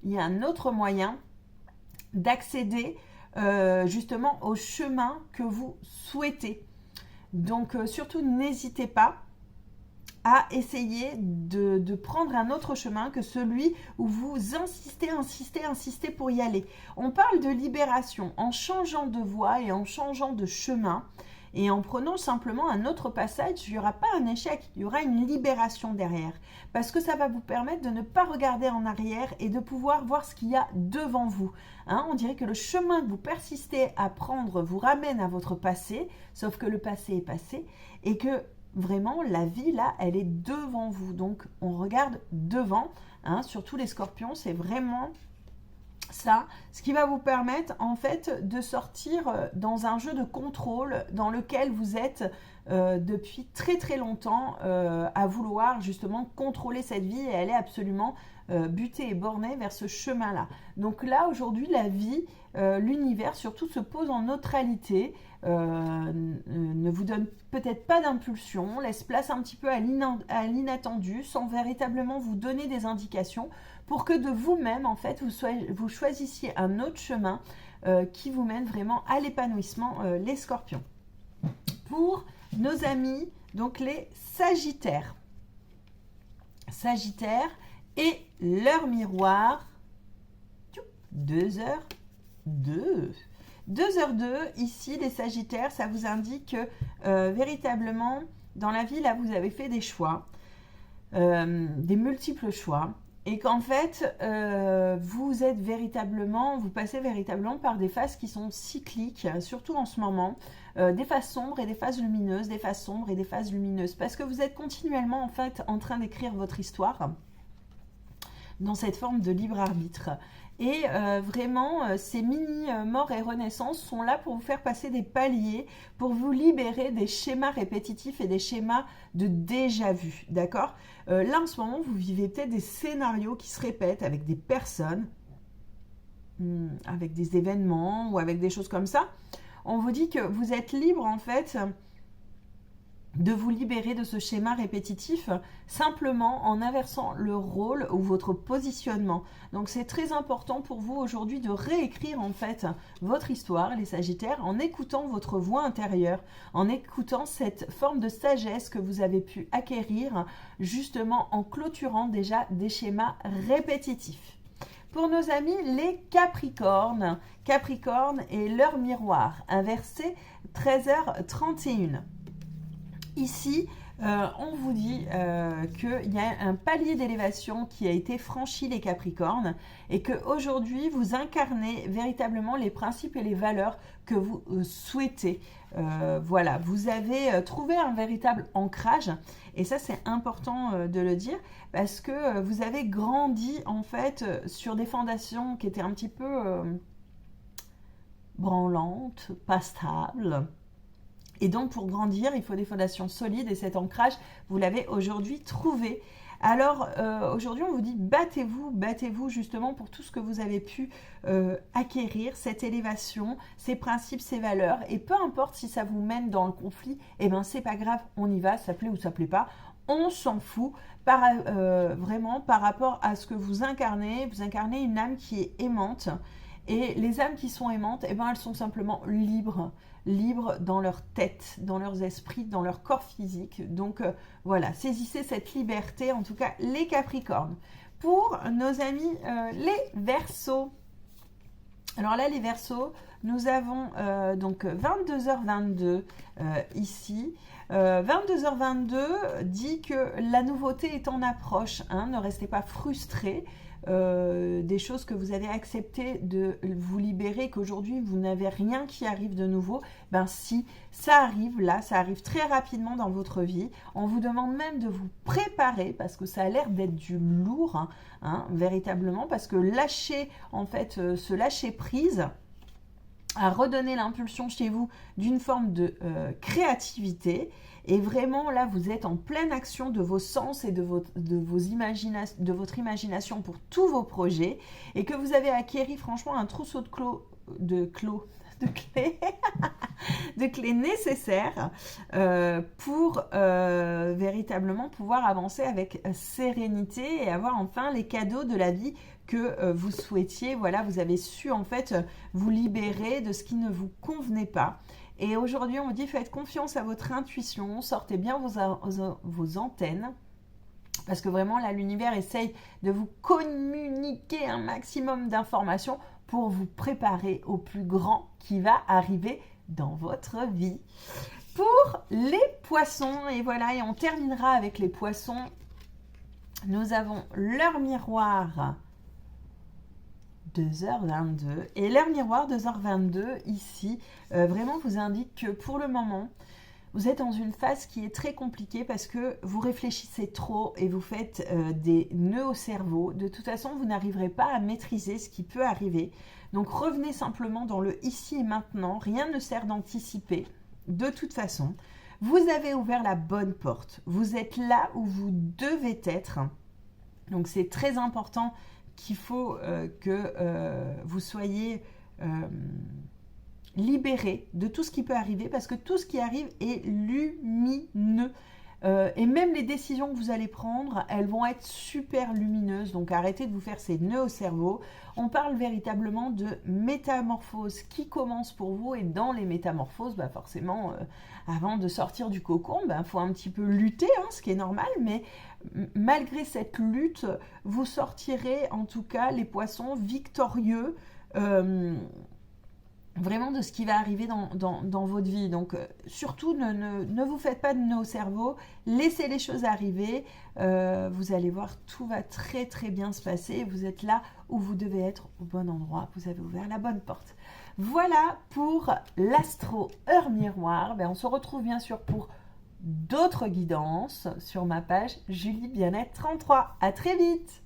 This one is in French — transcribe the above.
il y a un autre moyen d'accéder justement au chemin que vous souhaitez. Donc surtout n'hésitez pas à essayer de prendre un autre chemin que celui où vous insistez pour y aller. On parle de libération en changeant de voie et en changeant de chemin. Et en prenant simplement un autre passage, il n'y aura pas un échec, il y aura une libération derrière. Parce que ça va vous permettre de ne pas regarder en arrière et de pouvoir voir ce qu'il y a devant vous. On dirait que le chemin que vous persistez à prendre vous ramène à votre passé, sauf que le passé est passé et que vraiment la vie là, elle est devant vous. Donc on regarde devant, surtout les scorpions, c'est vraiment ça, ce qui va vous permettre en fait de sortir dans un jeu de contrôle dans lequel vous êtes depuis très très longtemps à vouloir justement contrôler cette vie et elle est absolument butée et bornée vers ce chemin-là. Donc là aujourd'hui la vie, l'univers surtout se pose en neutralité, ne vous donne peut-être pas d'impulsion, laisse place un petit peu à l'inattendu sans véritablement vous donner des indications pour que de vous-même, en fait, vous choisissiez un autre chemin qui vous mène vraiment à l'épanouissement, les scorpions. Pour nos amis, donc les sagittaires. Sagittaires et leur miroir, 2h02. 2h02, ici, les sagittaires, ça vous indique que véritablement, dans la vie, là, vous avez fait des choix, des multiples choix. Et qu'en fait, vous passez véritablement par des phases qui sont cycliques, surtout en ce moment, des phases sombres et des phases lumineuses, des phases sombres et des phases lumineuses, parce que vous êtes continuellement en fait en train d'écrire votre histoire dans cette forme de libre arbitre. Et vraiment, ces mini-morts et renaissances sont là pour vous faire passer des paliers, pour vous libérer des schémas répétitifs et des schémas de déjà-vu, d'accord ? Là, en ce moment, vous vivez peut-être des scénarios qui se répètent avec des personnes, avec des événements ou avec des choses comme ça. On vous dit que vous êtes libre, en fait, de vous libérer de ce schéma répétitif simplement en inversant le rôle ou votre positionnement. Donc c'est très important pour vous aujourd'hui de réécrire en fait votre histoire, les Sagittaires, en écoutant votre voix intérieure, en écoutant cette forme de sagesse que vous avez pu acquérir justement en clôturant déjà des schémas répétitifs. Pour nos amis les Capricornes, Capricorne et leur miroir, inversé 13h31. Ici, on vous dit qu'il y a un palier d'élévation qui a été franchi les Capricornes et qu'aujourd'hui, vous incarnez véritablement les principes et les valeurs que vous souhaitez. Voilà, vous avez trouvé un véritable ancrage et ça, c'est important de le dire parce que vous avez grandi en fait sur des fondations qui étaient un petit peu branlantes, pas stables. Et donc, pour grandir, il faut des fondations solides et cet ancrage, vous l'avez aujourd'hui trouvé. Alors, aujourd'hui, on vous dit battez-vous justement pour tout ce que vous avez pu acquérir, cette élévation, ces principes, ces valeurs. Et peu importe si ça vous mène dans le conflit, eh bien, c'est pas grave, on y va, ça plaît ou ça plaît pas. On s'en fout vraiment par rapport à ce que vous incarnez. Vous incarnez une âme qui est aimante. Et les âmes qui sont aimantes, eh ben, elles sont simplement libres dans leur tête, dans leurs esprits, dans leur corps physique. Donc voilà, saisissez cette liberté, en tout cas les Capricornes. Pour nos amis les Verseaux. Alors là, les Verseaux, nous avons donc 22h22 ici. 22h22 dit que la nouveauté est en approche. Ne restez pas frustrés. Des choses que vous avez accepté de vous libérer, qu'aujourd'hui vous n'avez rien qui arrive de nouveau, ben si, ça arrive là, ça arrive très rapidement dans votre vie. On vous demande même de vous préparer parce que ça a l'air d'être du lourd, véritablement, parce que se lâcher prise à redonner l'impulsion chez vous d'une forme de créativité. Et vraiment, là, vous êtes en pleine action de vos sens et de votre imagination pour tous vos projets et que vous avez acquéri franchement un trousseau de clés nécessaires pour véritablement pouvoir avancer avec sérénité et avoir enfin les cadeaux de la vie que vous souhaitiez. Voilà, vous avez su en fait vous libérer de ce qui ne vous convenait pas. Et aujourd'hui, on vous dit, faites confiance à votre intuition, sortez bien vos antennes. Parce que vraiment, là, l'univers essaye de vous communiquer un maximum d'informations pour vous préparer au plus grand qui va arriver dans votre vie. Pour les poissons, et voilà, et on terminera avec les poissons. Nous avons l'heure miroir 2h22. Et l'heure miroir 2h22, ici, vraiment vous indique que pour le moment, vous êtes dans une phase qui est très compliquée parce que vous réfléchissez trop et vous faites des nœuds au cerveau. De toute façon, vous n'arriverez pas à maîtriser ce qui peut arriver. Donc revenez simplement dans le ici et maintenant. Rien ne sert d'anticiper. De toute façon, vous avez ouvert la bonne porte. Vous êtes là où vous devez être. Donc c'est très important qu'il faut que vous soyez libéré de tout ce qui peut arriver, parce que tout ce qui arrive est lumineux. Et même les décisions que vous allez prendre, elles vont être super lumineuses. Donc arrêtez de vous faire ces nœuds au cerveau. On parle véritablement de métamorphose qui commence pour vous. Et dans les métamorphoses, bah forcément, avant de sortir du cocon, il faut un petit peu lutter, hein, ce qui est normal. Mais malgré cette lutte, vous sortirez en tout cas les poissons victorieux vraiment de ce qui va arriver dans votre vie. Donc surtout ne vous faites pas de nœuds au cerveau, laissez les choses arriver, vous allez voir, tout va très très bien se passer, vous êtes là où vous devez être, au bon endroit, vous avez ouvert la bonne porte. Voilà pour l'astro heure miroir. On se retrouve bien sûr pour d'autres guidances sur ma page Julie Bien-être 33. À très vite.